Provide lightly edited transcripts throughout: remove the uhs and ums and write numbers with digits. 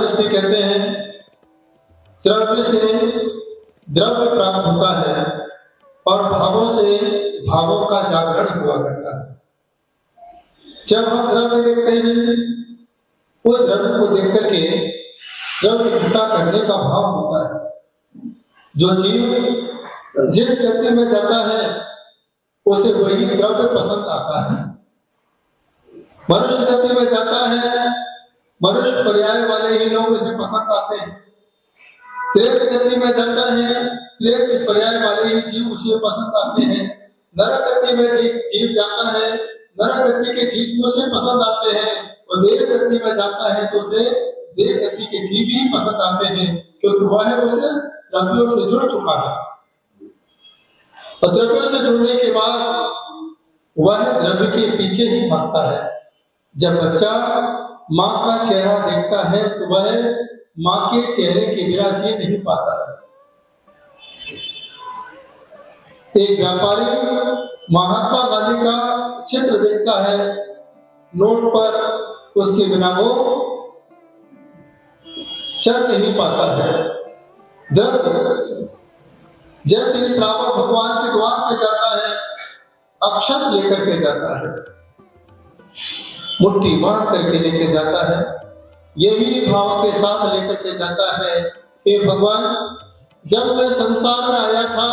दृष्टि कहते हैं द्रव्य से द्रव्य प्राप्त होता है और भावों से भावों का जागरण हुआ करता है। जब हम द्रव्य देखते हैं, वो द्रव्य को देख करके द्रव्य इकट्ठा करने का भाव होता है। जो जीव जिस गति में जाता है उसे वही द्रव्य पसंद आता है। मनुष्य गति में जाता है, मनुष्य पर्याय वाले ही लोग उसे पसंद आते हैं। तेज गति में जाता है, तेज पर्याय वाले ही जीव उसे पसंद आते हैं। नरक गति में जीव जाता है, नरक गति के जीव उसे पसंद आते हैं। और देव गति में जाता है तो उसे देव गति के जीव ही पसंद आते हैं, क्योंकि वह उसे द्रव्यों से जुड़ चुका है। और द्रव्यों से जुड़ने के बाद वह द्रव्य के पीछे ही भागता है। जब बच्चा माँ का चेहरा देखता है तो वह माँ के चेहरे के बिना जी नहीं पाता है। एक व्यापारी महात्मा गांधी का चित्र देखता है नोट पर, उसके बिना वो चल नहीं पाता है। द्रव्य जैसे श्रावक भगवान के द्वार पे जाता है, अक्षत लेकर के जाता है, मुट्ठी बांध करके लेके जाता है, यही भाव के साथ लेकर के जाता है कि भगवान जब मैं संसार में आया था,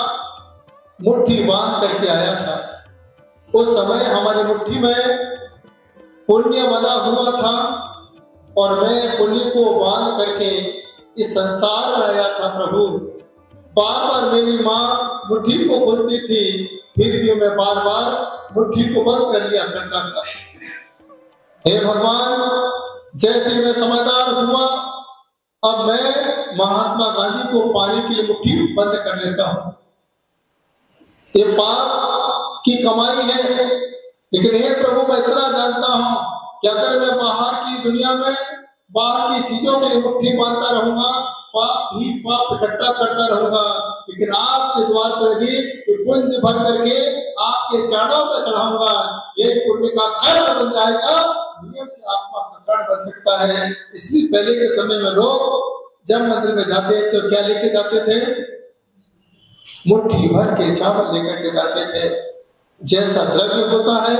मुट्ठी बांध करके आया था, उस समय हमारी मुट्ठी में पुण्य बना हुआ था और मैं पुण्य को बांध करके इस संसार में आया था। प्रभु बार बार मेरी माँ मुट्ठी को खोलती थी, फिर भी मैं बार बार मुट्ठी को बंद कर लिया करता था। हे भगवान, जैसे मैं समझदार हुआ, अब मैं महात्मा गांधी को पाने के लिए मुट्ठी बंद कर लेता हूँ। ये पाप की कमाई है, लेकिन हे प्रभु मैं इतना जानता हूँ कि अगर मैं बाहर की दुनिया में बाहर की चीजों के लिए मुट्ठी बांधता रहूंगा, पाप ही पाप इकट्ठा करता रहूंगा, लेकिन आपके द्वार पर यदि पुंज भर करके आपके चरणों पर चढ़ाऊंगा, ये पुण्य का कर्म बन जाएगा, नियम से आत्मा का कर्ण बन सकता है। इसलिए पहले के समय में लोग जब मंदिर में जाते तो क्या लेके जाते थे? मुट्ठी भर के चावल लेकर के जाते थे। जैसा द्रव्य होता है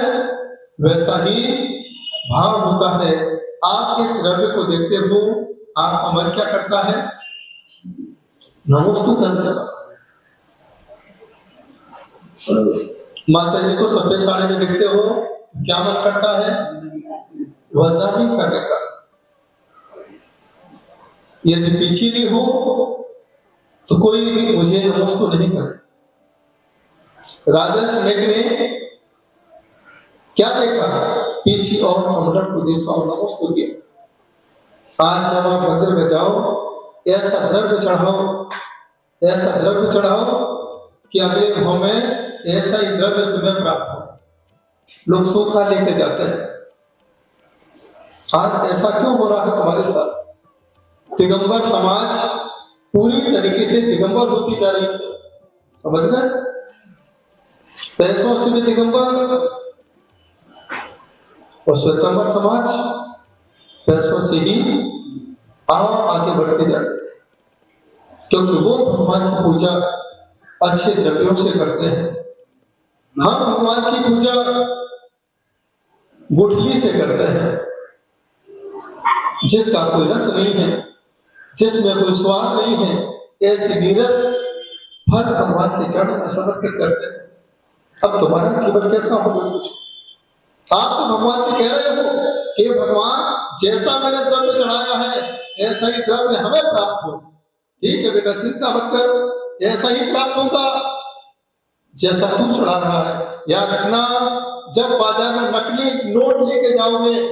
वैसा ही भाव होता है। आप इस द्रव्य को देखते हो, आपका मन क्या करता है? नमोस्तु करता। माता जी को सफेद साड़ी में देखते हो, क्या मन करता है? वंदना करने का। यदि पीछे भी हो तो कोई भी मुझे नमोस्तु नहीं करे। राजा सिंह ने क्या देखा? पीछे और कमर को देखा और नमोस्तु किया। आज जब आप मंदिर में जाओ, ऐसा द्रव्य चढ़ाओ कि अगले भाव में ऐसा ही द्रव्य तुम्हें प्राप्त हो। लोग सूखा लेके जाते हैं। आज ऐसा क्यों हो रहा है तुम्हारे साथ? दिगंबर समाज पूरी तरीके से दिगंबर होती जा रही है, समझ गए? पैसों से भी दिगंबर और श्वेतांबर समाज पैसों से ही आगे बढ़ते जाते हैं, क्योंकि वो भगवान की पूजा अच्छे द्रव्यों से करते हैं। हम भगवान की पूजा गुठली से करते हैं, जिसका कोई रस नहीं है, जिसमें कोई स्वाद नहीं है, ऐसे नीरस फल भगवान के चरणों में समर्पित करते हैं। अब तुम्हारा जीवन कैसा होगा सोचो। आप तो भगवान से कह रहे हो कि भगवान जैसा मैंने द्रव्य चढ़ाया है ऐसा ही द्रव्य हमें प्राप्त हो। ठीक है बेटा, चिंता मत कर, ऐसा ही प्राप्त होगा जैसा तू चढ़ा रहा है। याद रखना, जब बाजार में नकली नोट लेके जाओगे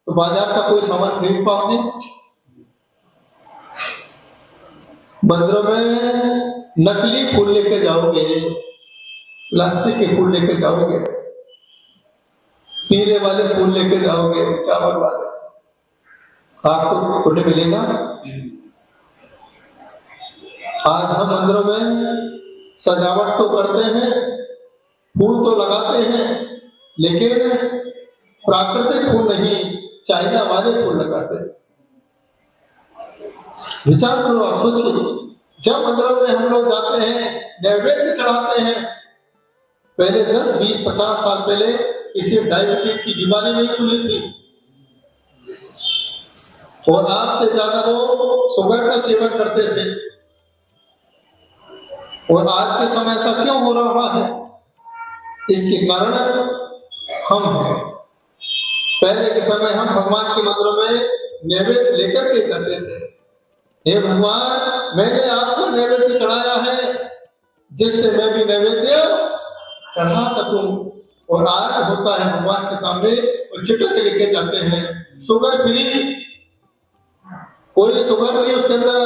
तो बाजार का कोई सामान खरीद पाओगे? मंदिरों में नकली फूल लेके जाओगे, प्लास्टिक के फूल लेके जाओगे, पीले वाले फूल लेके जाओगे, चावल वाले, आपको पुण्य मिलेगा? आज हम मंदिरों में सजावट तो करते हैं, फूल तो लगाते हैं, लेकिन प्राकृतिक फूल नहीं, चाइना वाले फूल लगाते हैं। विचार करो, आप सोचिए, जब मंदिरों में हम लोग जाते हैं, नैवेद्य चढ़ाते हैं, पहले 10, 20, 50 साल पहले किसी डायबिटीज की बीमारी नहीं सुनी थी, और आज से ज्यादा लोग शुगर का सेवन करते थे। और आज के समय ऐसा क्यों हो रहा है? इसके कारण हम हैं। पहले के समय हम भगवान के मंदिरों में नैवेद्य लेकर के जाते थे। हे भगवान, मैंने आपको नैवेद्य चढ़ाया है, जिससे मैं भी नैवेद्य चढ़ा सकूं। और आज होता है भगवान के सामने और चिटक लेके जाते हैं, शुगर फ्री, कोई शुगर नहीं उसके अंदर।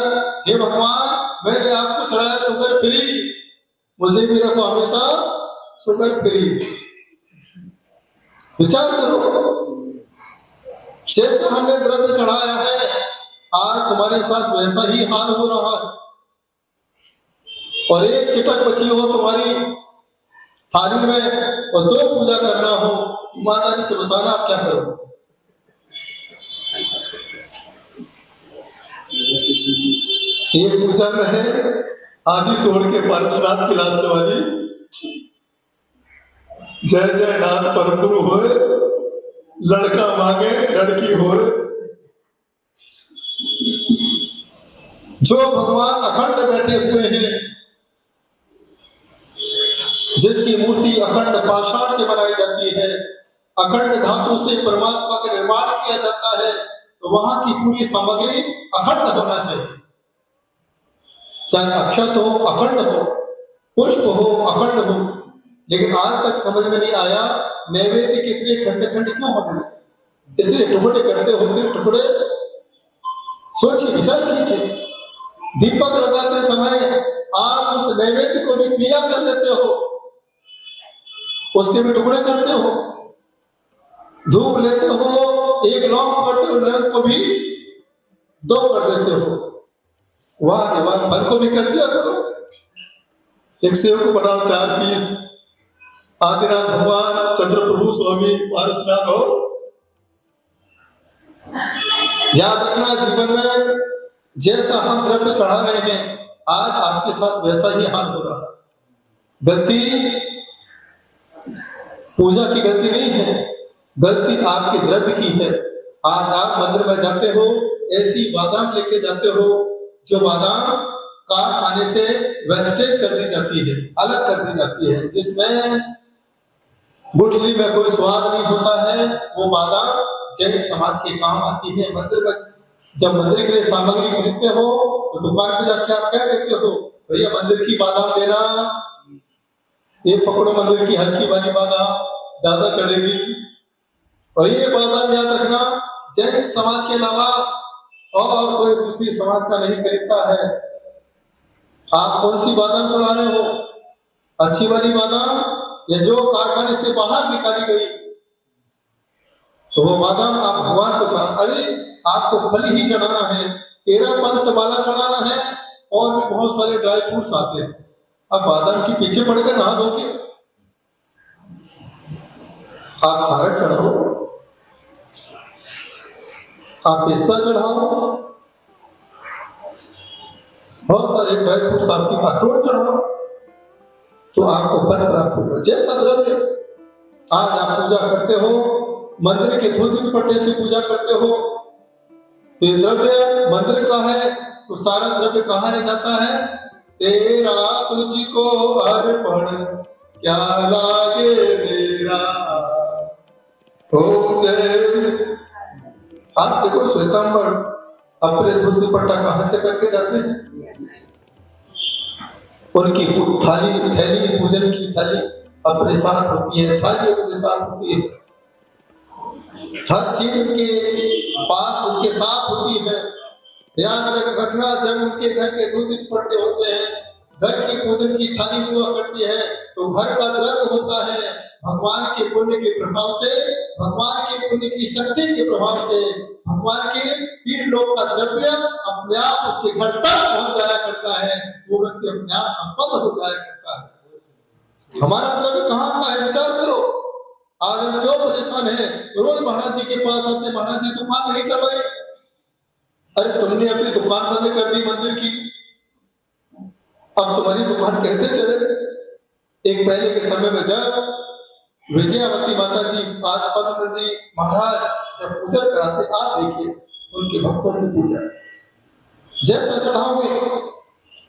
हे भगवान, मैंने आपको चढ़ाया शुगर फ्री, मुझे भी रखो हमेशा शुगर फ्री। विचार करो, जैसा हमने द्रव्य चढ़ाया है, आज तुम्हारे साथ वैसा ही हाल हो रहा है। और एक चिटक बची हो तुम्हारी थाली में और 2 पूजा करना हो, माता जी से बताना आप क्या करोगे? ये पूजा में है आदि तोड़ के पारसनाथ की लास्ट वाली, जय जय नाथ परपुरु होए, लड़का मांगे लड़की होए। जो भगवान अखंड बैठे हुए हैं, जिसकी मूर्ति अखंड पाषाण से बनाई जाती है, अखंड धातु से परमात्मा का निर्माण किया जाता है, तो वहां की पूरी सामग्री अखंड होना चाहिए। चाहे अक्षत हो, अखंड हो, पुष्प हो, अखंड हो। लेकिन आज तक समझ में नहीं आया नैवेद्य कितने खंड खंड क्यों होने लगे, इतने टुकड़े करते होते टुकड़े। सोचिए, विचार कीजिए, दीपक लगाते समय आप उस नैवेद्य को भी पीला कर देते हो, उसके भी टुकड़े करते हो। धूप लेते हो, एक लौंग करते हो, लौंग को भी 2 कर देते हो। वाह वाह, मन को भी कर दिया करो। एक सेव को बनाओ 4 पीस, आदिनाथ भगवान, चंद्रप्रभु स्वामी पारसनाथ हो। याद रखना, जीवन में जैसा हम द्रव्य चढ़ा रहे हैं, आज आपके साथ वैसा ही हाल हो रहा है। गलती पूजा की गलती नहीं है, गलती आपके द्रव्य की है। आज आप मंदिर में जाते हो, ऐसी बादाम लेके जाते हो जो बादाम का खाने से वेस्टेज कर दी जाती है, अलग कर दी जाती है, जिसमें गुठली में कोई स्वाद नहीं होता है। वो बादाम जैन समाज के काम आती है। मंदिर में जब मंदिर के लिए सामग्री खरीदते हो तो दुकान पे जाके आप क्या कहते हो, भैया मंदिर की बादाम लेना, ये पकड़ो मंदिर की हल्की वाली बादाम, ज्यादा चढ़ेगी। और ये बादाम याद रखना, जैन समाज के अलावा और कोई दूसरी समाज का नहीं खरीदता है। आप कौन सी बादाम चढ़ा रहे हो, अच्छी वाली बादाम या जो कारखाने से बाहर निकाली गई, तो वो बादाम आप भगवान को चढ़ा। अरे आपको फल ही चढ़ाना है, 13 पंथ माला चढ़ाना है, और भी बहुत सारे ड्राई फ्रूट्स आते हैं। अब बादाम के पीछे पड़ के नहा दोगे? आप खारक चढ़ाओ, आप पिस्ता चढ़ाओ, बहुत सारे ड्राई फ्रूट्स, आपकी अखरोट चढ़ाओ, तो आपको फल प्राप्त होगा। जैसा द्रव्य आज आप पूजा करते हो, मंदिर के धोती दुपट्टे से पूजा करते हो, तो ये द्रव्य मंदिर का है, तो सारा द्रव्य कहाँ ले जाता है? तेरा तुझको अर्पण क्या लागे मेरा, आप देखो श्वेतांबर अपने धोती दुपट्टा कहाँ से करके जाते हैं? उनकी थाली, थैली, पूजन की थाली अपने साथ होती है, थाली उनके साथ होती है, हर चीज उनके पास उनके साथ होती है। याद रखना, जब उनके घर के धोती दुपट्टे होते हैं, घर की पूजन की थाली हुआ करती है, तो घर का द्रव्य होता है। भगवान के पुण्य के प्रभाव से, भगवान के पुण्य की शक्ति के प्रभाव से, भगवान के 3 लोक का द्रव्य अपने आप उसके घर तक पहुंच जाया करता है। वो व्यक्ति अपने आप संपन्न हो जाया करता है। हमारा द्रव्य कहाँ का है, विचार करो। आज हम क्यों परेशान हैं? रोज महाराज जी के पास आते, महाराज जी दुकान नहीं चल रही, अरे तुमने अपनी दुकान बंद कर दी मंदिर की, अब तुम्हारी दुकान कैसे चले? एक पहले के समय में जब विजयावती माता जी आज पद्मनंदी महाराज जब पूजा कराते, आप देखिए उनके भक्तों की पूजा जैसा चढ़ाओगे।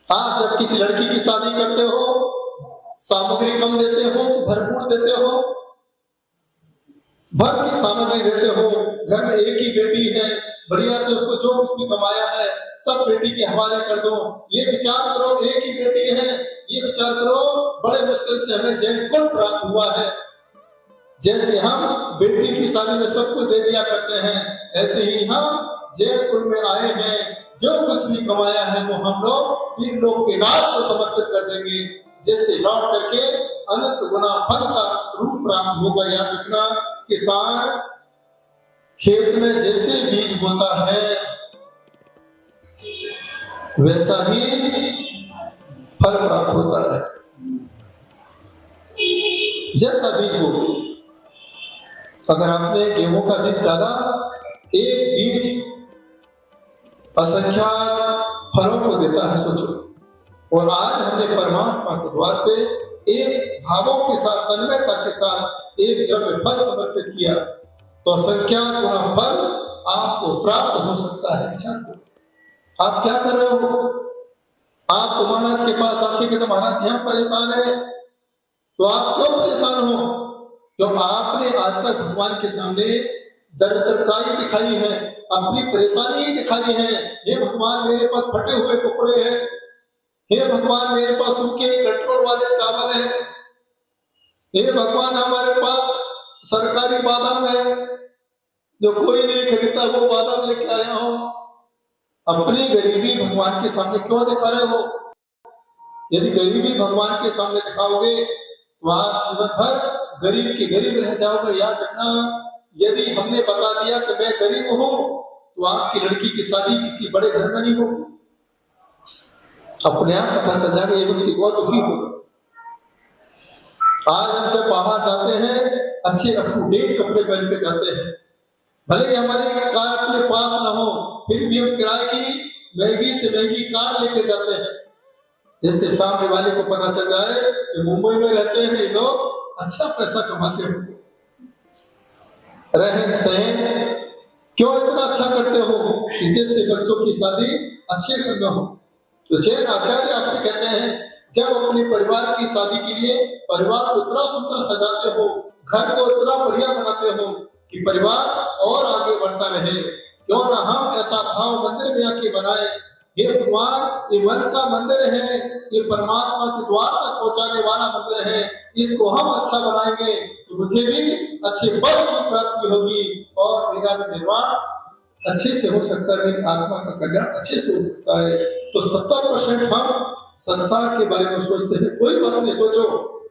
आप जब किसी लड़की की शादी करते हो, सामग्री कम देते हो कि भरपूर देते हो? भर की सामग्री देते हो। घर में एक ही बेटी है, बढ़िया से उसको जो कुछ भी कमाया है सब बेटी के हवाले कर दो। ये विचार करो, एक ही बेटी है, ये विचार करो बड़े मुश्किल से हमें जैन कुल प्राप्त हुआ है। जैसे हम बेटी की शादी में सब कुछ दे दिया करते हैं, ऐसे ही हम जैन कुल में आए हैं, जो कुछ भी कमाया है वो हम लोग इन लोग के नाम को समर्पित कर देंगे, जिससे लौट करके अनंत गुना फल का रूप प्राप्त होगा। याद रखना, किसान खेत में जैसे बीज बोता है वैसा ही फल प्राप्त होता है। जैसा बीज बोते, अगर आपने गेहूं का बीज डाला, एक बीज असंख्यात फलों को देता है, सोचो। और आज हमने परमात्मा के द्वार पे एक भावों के साथ, तन्मयता के साथ एक द्रव्य फल समर्पित किया, तो असंख्यात गुना फल आपको प्राप्त हो सकता है। आप क्या कर रहे हो? आप तो महाराज के पास आके कहते महाराज जी हम परेशान है, तो आप क्यों परेशान हो? क्यों आपने आज तक भगवान के सामने दरिद्रताई दिखाई है, अपनी परेशानी ही दिखाई है। हे भगवान मेरे पास फटे हुए कपड़े हैं, हे भगवान मेरे पास सूखे कटोर वाले चावल है, हे भगवान हमारे पास सरकारी बादाम है जो कोई नहीं खरीदता, वो बादाम लेके आया हूं। अपनी गरीबी भगवान के सामने क्यों दिखा रहे हो? यदि गरीबी भगवान के सामने दिखाओगे तो आप जीवन भर गरीब के गरीब रह जाओगे। याद रखना, यदि हमने बता दिया कि मैं गरीब हूं तो आपकी लड़की की शादी किसी बड़े घर में नहीं होगी, अपने आप पता चल जाएगा ये व्यक्ति बहुत दुखी होगा। आज हम जब बाहर जाते हैं अच्छे अप टू डेट कपड़े पहन के जाते हैं, भले ही हमारी कार अपने पास ना हो, फिर भी हम किराए की महंगी से महंगी कार लेके जाते हैं, जिससे सामने वाले को पता चल जाए कि मुंबई में रहते हैं ये लोग, अच्छा पैसा कमाते होंगे। रहन सहन क्यों इतना अच्छा करते हो कि जिससे बच्चों की शादी अच्छे घर में हो। तो जैन आचार्य आपसे कहते हैं, जब अपने परिवार की शादी के लिए परिवार को इतना सुंदर सजाते हो, घर को इतना बढ़िया बनाते हो कि परिवार और आगे बढ़ता रहे, क्यों ना हम ऐसा भाव मंदिर में आके बनाए। ये भगवान ये मन का मंदिर है, ये परमात्मा के द्वार तक पहुंचाने वाला मंदिर है, इसको हम अच्छा बनाएंगे तो मुझे भी अच्छे पद की प्राप्ति होगी और मेरा निर्वाण अच्छे से हो सकता है, मेरी आत्मा का कल्याण अच्छे से हो सकता है। तो 70% हम संसार के बारे में सोचते हैं, कोई बात नहीं, सोचो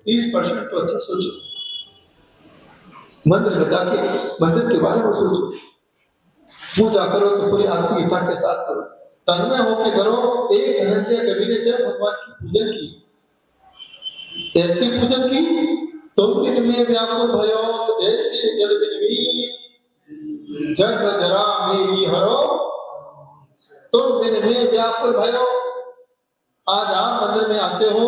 30% तो अच्छा सोचो, मंदिर में जाके मंदिर के बारे में सोचो, पूजा करो तो पूरी आत्मीयता के साथ करो, तन्मय होके करो। एक धनंजय कवि ने जब भगवान की पूजन की, ऐसी पूजन की, तुम बिन में व्याकुल भयो जैसे जल बिन भी जग जरा मेरी हरो, तुम बिन में व्याकुल भयो। आज आप मंदिर में आते हो,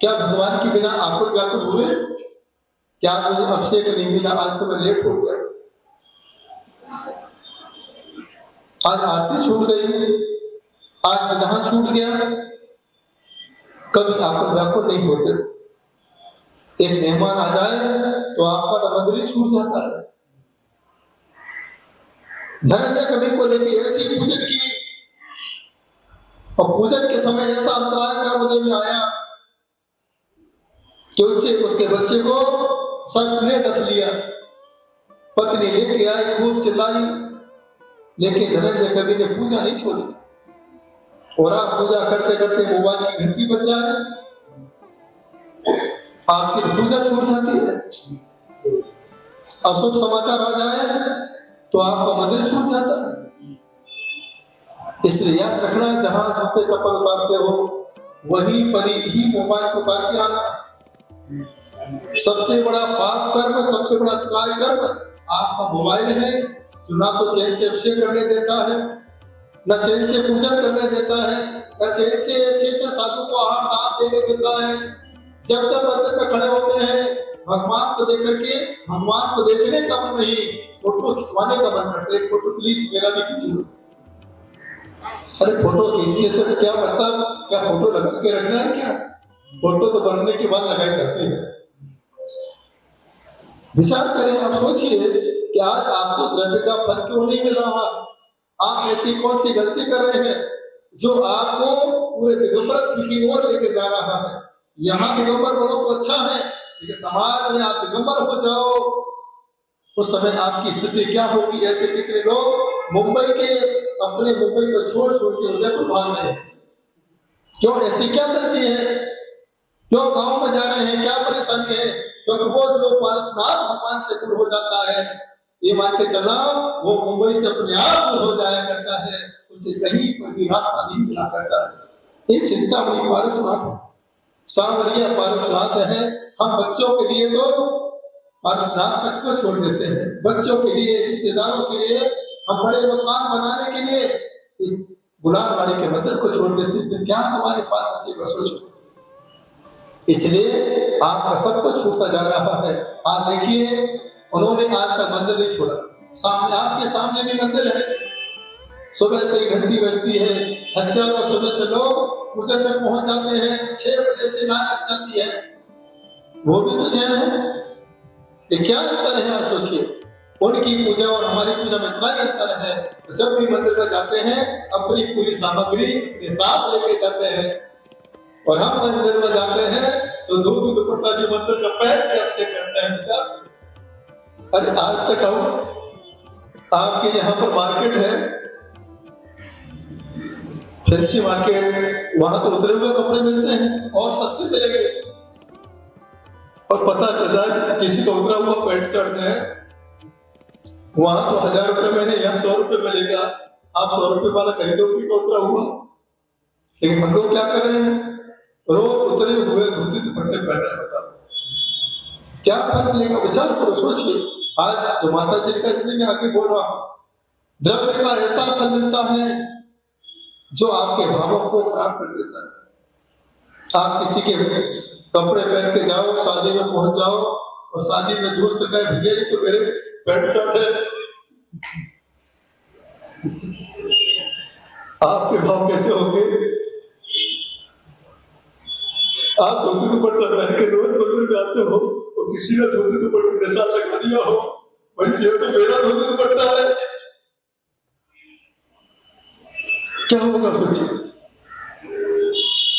क्या भगवान के बिना आकुल व्याकुल हुए? क्या मुझे अभिषेक नहीं मिला, आज तो मैं लेट हो गया, आज आरती छूट गई, आज विधान छूट गया। कभी आकुल व्याकुल नहीं होते। एक मेहमान आ जाए तो आपका तो मंदिर ही छूट जाता है। धनंजय कवि को लेके ऐसी पूजन की, और पूजन के समय ऐसा अंतराय कर्मोदय में आया कि उसके बच्चे को सर्प ने डस लिया। पत्नी लेके आई, खूब चिल्लाई, लेकिन धनंजय कवि ने पूजा नहीं छोड़ी। और आप पूजा करते करते मोबाइल की घंटी बज जाए, आपकी पूजा छूट जाती है। अशुभ समाचार आ जाए तो आपका मंदिर छूट जाता है। इसलिए याद रखना, जहां जूते चप्पल उतारते हो वहीं पर ही मोबाइल को उतार के आना। सबसे बड़ा पाप कर्म, सबसे बड़ा त्राय कर्म आपका मोबाइल है, जो ना तो चैन से अभिषेक करने देता है, न चैन से पूजन करने देता है, न चैन से अच्छे से साधु को आहार दान देने देता है। जब जब मंदिर में खड़े होते हैं, भगवान को देख करके भगवान को देखने का मन नहीं, फोटो खिंचवाने का मन करते हैं। फोटो प्लीज मेरा भी खींचो। अरे फोटो खींचने से क्या मतलब, क्या फोटो लगा के रखना है क्या? फोटो तो बनने के बाद लगाई जाती है। विचार करें, आप सोचिए कि आज आपको द्रव्य का फल क्यों नहीं मिल रहा? आप ऐसी कौन सी गलती कर रहे हैं जो आपको पूरे दिगंबर की ओर लेके जा रहा है? यहाँ दिगंबर बनो तो अच्छा है, लेकिन समाज में आप दिगंबर हो जाओ उस समय आपकी स्थिति क्या होगी? ऐसे कितने लोग मुंबई के अपने मुंबई को छोड़ के उदयपुर भाग रहे हैं। क्यों? ऐसी क्या गलती है? क्यों गांव में जा रहे हैं? क्या परेशानी है? क्योंकि वो जो पारसनाथ भगवान से दूर हो जाता है, ये मान के चलना, वो मुंबई से अपने आप दूर हो जाया करता है, उसे कहीं पर भी रास्ता नहीं मिला करता है। ये चिंता बड़ी पारसनाथ है, सांवरिया पारसनाथ है। हम बच्चों के लिए तो पारसनाथ तक को छोड़ देते हैं, बच्चों के लिए, रिश्तेदारों के लिए, हम बड़े मकान बनाने के लिए गुलाबबाड़ी के मंदिर को छोड़ देते हैं। क्या हमारे पास बचे? बस सोचो। इसलिए आपका सब कुछ छूटता जा रहा है। आज देखिए, उन्होंने आज तक मंदिर नहीं छोड़ा। सामने, आपके सामने भी मंदिर है, सुबह से ही घंटी बजती है, हजारों सुबह से लोग पूजन में पहुंच जाते हैं, 6 बजे से लाइन लग जाती है। वो भी तो जैन है। ये क्या अंतर है? आप सोचिए, उनकी पूजा और हमारी पूजा में इतना अंतर है। जब भी मंदिर में जाते हैं, अपनी पूरी सामग्री के साथ लेके जाते हैं, और हम मंदिर में जाते हैं तो धोती दुपट्टा भी मंदिर का पहन के अभिषेक करते हैं। अरे आज तक हम आपके यहाँ पर मार्केट है, फैंसी मार्केट, वहां तो उतरे हुए कपड़े मिलते हैं और सस्ते चले गए, और पता चला किसी का उतरा हुआ पैंट शर्ट है, वहां तो 1000 रुपए में है, यहाँ 100 रुपए मिलेगा। आप 100 रुपए वाला खरीदोगे का उतरा हुआ? लेकिन हम लोग क्या कर रहे हैं? रोज उतरे हुए धोती दुपट्टे पहन रहे हैं। बताओ क्या फर्क मिलेगा? विचार करो, सोचिए। आज जो माता जी का, इसलिए मैं आगे बोल रहा हूं, द्रव्य का ऐसा फल मिलता है जो आपके भावों को खराब कर देता है। आप किसी के कपड़े पहन के जाओ, शादी में पहुंच जाओ, और शादी में दोस्त कहे भैया ये तो मेरे पैंट शर्ट है, आपके भाव कैसे होंगे? आप धोती दुपट्टा पहन के रोज मंदिर में आते हो, और किसी ने धोती दुपट्टा के साथ लगा दिया हो, भाई ये तो मेरा धोती दुपट्टा है, क्या होगा? सोचिए।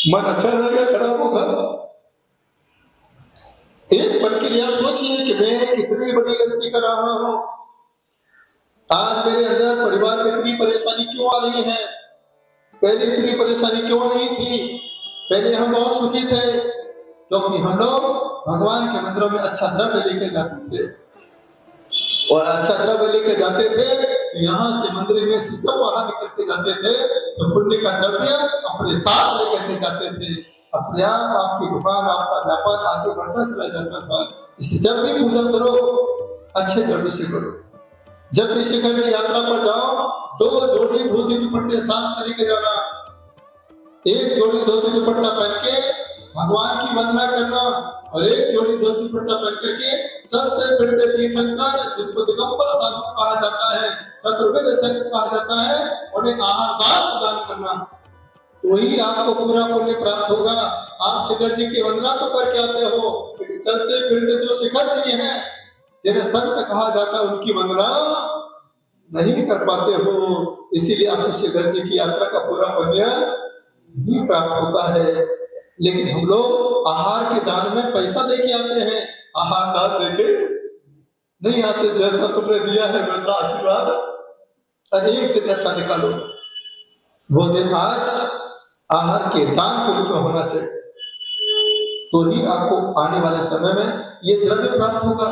मन अच्छा रहेगा, खराब होगा? एक पल के लिए आप सोचिए कि मैं कितनी बड़ी गलती कर रहा हूं। आज मेरे अंदर परिवार में इतनी परेशानी क्यों आ रही है? पहले इतनी परेशानी क्यों नहीं थी? पहले हम बहुत सुखी थे, क्योंकि हम लोग भगवान के मंदिरों में अच्छा द्रव्य लेके जाते थे, और अच्छा द्रव्य लेके जाते थे। यहाँ से मंदिर में से जब बाहर निकल के जाते थे तो पुण्य का द्रव्य अपने साथ लेकर के जाते थे। अपने आप आपकी दुकान, आपका व्यापार आगे बढ़ता चला जाता था। इसलिए जब भी पूजन करो, अच्छे द्रव्य से करो। जब भी शिखर की यात्रा पर जाओ, 2 जोड़ी धोती दुपट्टे साथ लेके जाना। एक जोड़ी धोती दुपट्टा पहन के भगवान की वंदना करना, और एक जोड़ी धोती दुपट्टा पहन करके चलते फिरते तीर्थंकर, जिनको दिगंबर साधु कहा जाता है, चतुर्वेद संघ कहा जाता है, उन्हें आहार दान प्रदान करना। वही आपको पूरा पुण्य प्राप्त होगा। आप शिखर जी की वंदना तो करके आते हो, लेकिन चलते फिरते जो शिखर जी हैं, जिन्हें संत कहा जाता है, उनकी वंदना नहीं कर पाते हो। इसीलिए आपको शिखर जी की यात्रा का पूरा पुण्य नहीं प्राप्त होता है। लेकिन हम लोग आहार के दान में पैसा देके आते हैं, आहार दान देके नहीं आते। जैसा तुमने दिया है वैसा आशीर्वाद एक दिन ऐसा निकालो। वो दिन आज आहार के दान के रूप में होना चाहिए, तो ही आपको आने वाले समय में ये द्रव्य प्राप्त होगा।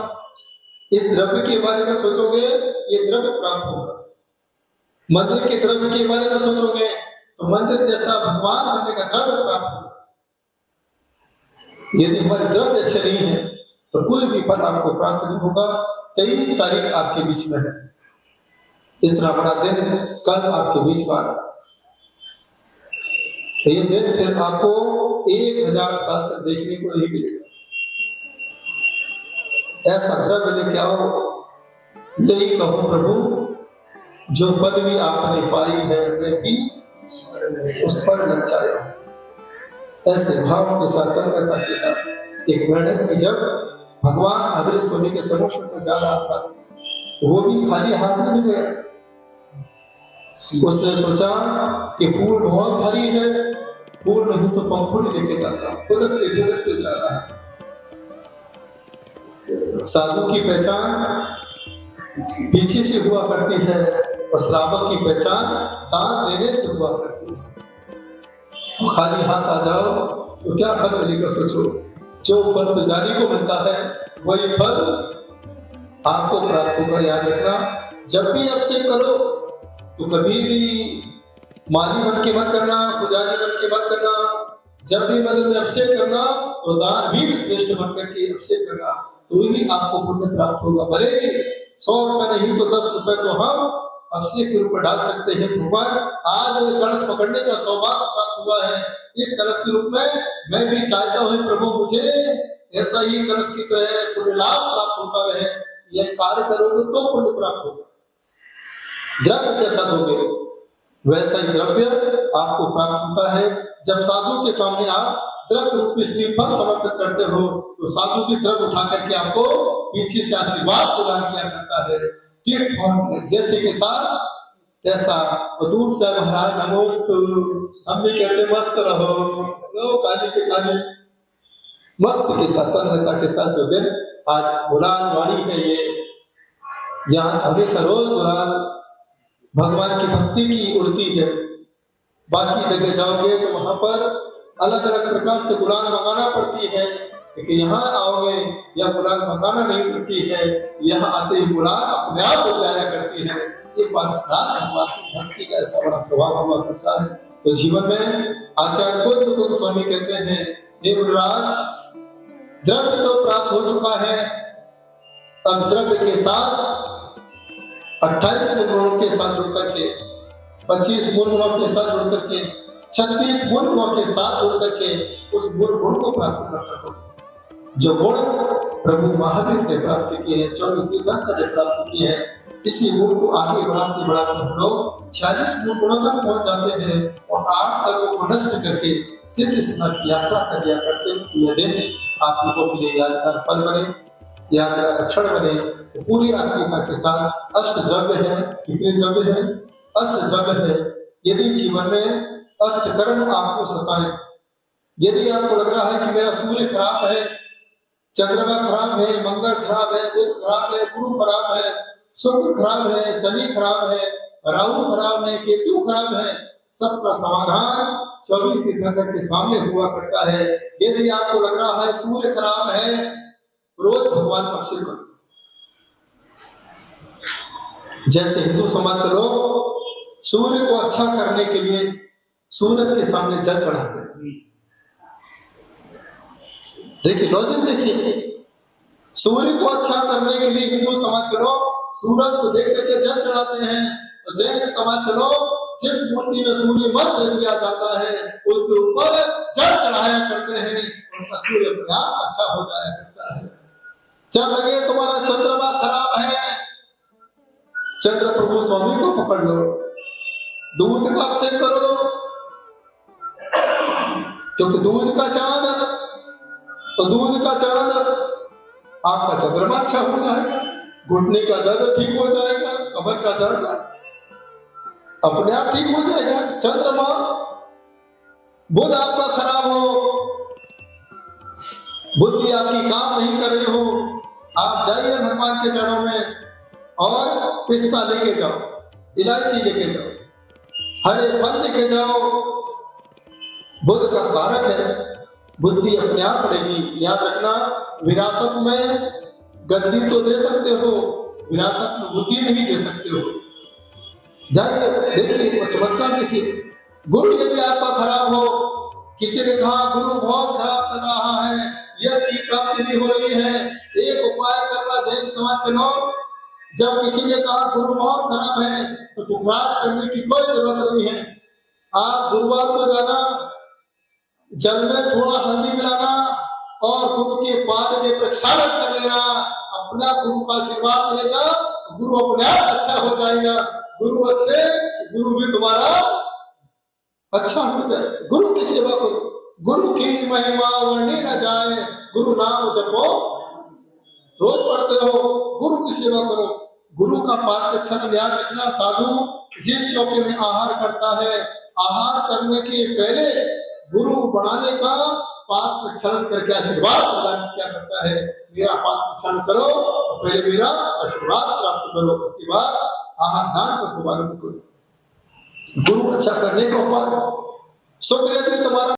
इस द्रव्य के बारे में सोचोगे, ये द्रव्य प्राप्त होगा। मंदिर के द्रव्य के बारे में सोचोगे तो मंदिर जैसा भगवान बनने का द्रव्य प्राप्त होगा। यदि हमारे द्रव्य अच्छे नहीं है तो कोई भी फल आपको प्राप्त नहीं होगा। 23 तारीख आपके बीच में है, इतना बड़ा दिन कल आपके बीच में आना, ये दिन फिर आपको 1000 साल तक देखने को नहीं मिलेगा। ऐसा द्रव्य लेके आओ, यही कहो प्रभु, जो पदवी आपने पाई है मैं भी उस पर ललचाया। ऐसे भाव के साथ, तन्मयता के साथ एक मेढक की जब भगवान अदृश्य होने के समक्ष में जा रहा था, वो भी खाली हाथ में नहीं गया। उसने सोचा कि फूल बहुत भारी है, फूल नहीं तो पंखुड़ी लेके जाता, खुदकते खुदकते जा रहा है। साधु की पहचान पीछे से हुआ करती है और श्रावक की पहचान दान देने से हुआ करती है। तो खाली हाथ आ जाओ तो क्या फल मिलेगा सोचो। जो फल पुजारी को मिलता है वही फल आपको प्राप्त होगा। याद रखना, जब भी अभिषेक करो तो कभी भी माली बन के मत करना, पुजारी बन के मत करना। जब भी मंदिर में अभिषेक करना तो दान भी श्रेष्ठ बन करके अभिषेक करना, तो ही आपको पुण्य प्राप्त होगा। भले 100 रुपए नहीं तो 10 रुपए तो हम अभिषेक के रूप में डाल सकते हैं। भगवान आज कलश पकड़ने का सौभाग्य प्राप्त हुआ है, इस कलश के रूप में मैं भी चाहता हूँ प्रभु मुझे ऐसा ही कलश की तरह पुण्य लाभ प्राप्त होता रहे। यह कार्य करोगे तो पुण्य प्राप्त होगा। द्रव्य जैसा दोगे वैसा ही द्रव्य आपको प्राप्त होता है। जब साधु के सामने आप द्रव्य रूपी श्रीफल समर्पित करते हो तो साधु की द्रव्य उठा करके आपको पीछे से आशीर्वाद प्रदान किया करता है। जैसे के साथ तैसा दूर से महाराज नमोस्तु, हम भी कहते मस्त रहो, काली के काली मस्त के साथ, तन्मयता के साथ जो दिन आज गुलाल वाणी है, ये यहाँ हमेशा रोज गुलाल भगवान की भक्ति की उड़ती है। बाकी जगह जाओगे तो वहां पर अलग अलग प्रकार से गुलाल मंगाना पड़ती है, लेकिन यहाँ आओगे या गुलाल मंगाना नहीं पड़ती है, यहाँ आते ही गुलाल अपने आप हो जाया करती है। एक बात भक्ति का ऐसा बड़ा प्रभाव हुआ करता है। तो जीवन में आचार्य कुंद स्वामी कहते हैं, हे गुरुराज, द्रव्य तो प्राप्त हो चुका है, अब द्रव्य के साथ 28 गुणों के साथ जुड़ करके, 25 गुणों के साथ जुड़ करके, 36 गुणों के साथ जुड़ करके उस गुण को प्राप्त कर सको। जो गुण प्रभु महावीर ने प्राप्त किए हैं, 24 तीर्थंकर ने प्राप्त किए हैं, इसी गुण को आगे बढ़ाते बढ़ाते हम लोग 46 गुणों तक पहुंच जाते हैं और 8 कर्मों को नष्ट करके सिद्ध स्नान की यात्रा कर लिया करते हैं। यह दिन आप लोगों के लिए यादगार पल बने, यादगार क्षण बने। तो पूरी आत्मिकता के साथ अष्ट द्रव्य है। कितने द्रव्य है? अष्ट द्रव्य है। यदि जीवन में अष्ट कर्म आपको सताएं, यदि आपको लग रहा है कि मेरा सूर्य खराब है, चंद्रमा खराब है, मंगल खराब है, बुध खराब है, गुरु खराब है, शुक्र खराब है, शनि खराब है, राहु खराब है, केतु खराब है, सबका समाधान 24 तीर्थंकर के सामने हुआ करता है। यदि आपको लग रहा है सूर्य खराब है, रोज भगवान का अभिषेक करो। जैसे हिंदू समाज के लोग सूर्य को अच्छा करने के लिए सूरज के सामने जल चढ़ाते हैं। देखिए लॉजिक, देखिए, सूर्य को अच्छा करने के लिए हिंदू समाज के लोग सूरज को देख करके जल चढ़ाते हैं। तो जैन समाज के लोग जिस मूर्ति में सूर्य मंत्र दिया जाता है उसके ऊपर जल चढ़ाया करते हैं, उनका सूर्य अपने आप अच्छा हो जाया करता है। जब लगे तुम्हारा चंद्रमा खराब है, चंद्र प्रभु स्वामी को पकड़ लो, दूध का अभिषेक करो, क्योंकि दूध का चांद, तो दूध का चांद आपका चंद्रमा अच्छा हो जाएगा, घुटने का दर्द ठीक हो जाएगा, कमर का दर्द अपने आप ठीक हो जाएगा। चंद्रमा, बुध आपका खराब हो, बुद्धि आपकी काम नहीं कर रही हो, आप जाइए भगवान के चरणों में और पिस्ता लेके जाओ, इलायची लेके जाओ, हरे फल लेके जाओ। बुध का कारक है, बुद्धि अपने आप पड़ेगी। याद रखना, विरासत में गद्दी तो दे सकते हो, विरासत में बुद्धि नहीं दे सकते हो। जाइए देखिए, चमत्कार देखिए। गुरु यदि आपका खराब हो, किसी ने कहा गुरु बहुत खराब चल रहा है, यश की प्राप्ति नहीं हो रही है, एक उपाय करना जैन समाज के लोग, जब किसी ने कहा गुरु बहुत खराब है तो ठुकरार करने की कोई जरूरत नहीं है। आप गुरुवार को जाना, जल में थोड़ा हल्दी मिलाना और गुरु के पाद के प्रक्षालन कर लेना, अपना गुरु का आशीर्वाद मिलेगा, गुरु अपने आप अच्छा हो जाएगा। गुरु अच्छे, गुरु भी तुम्हारा अच्छा हो जाए। गुरु की सेवा करो, गुरु की महिमा वर्णी न जाए, गुरु नाम जपो रोज पढ़ते हो, गुरु की सेवा करो। गुरु का पाठ प्रक्षालन याद रखना। साधु जिस चौके में आहार करता है, आहार करने के पहले गुरु बनाने का पाठ प्रक्षालन करके आशीर्वाद प्रदान क्या करता है, मेरा पाठ प्रक्षालन करो, पहले मेरा आशीर्वाद प्राप्त करो, उसके बाद आहार दान का शुभारंभ करो। गुरु अच्छा करने का उपाय, शुक्र है तुम्हारा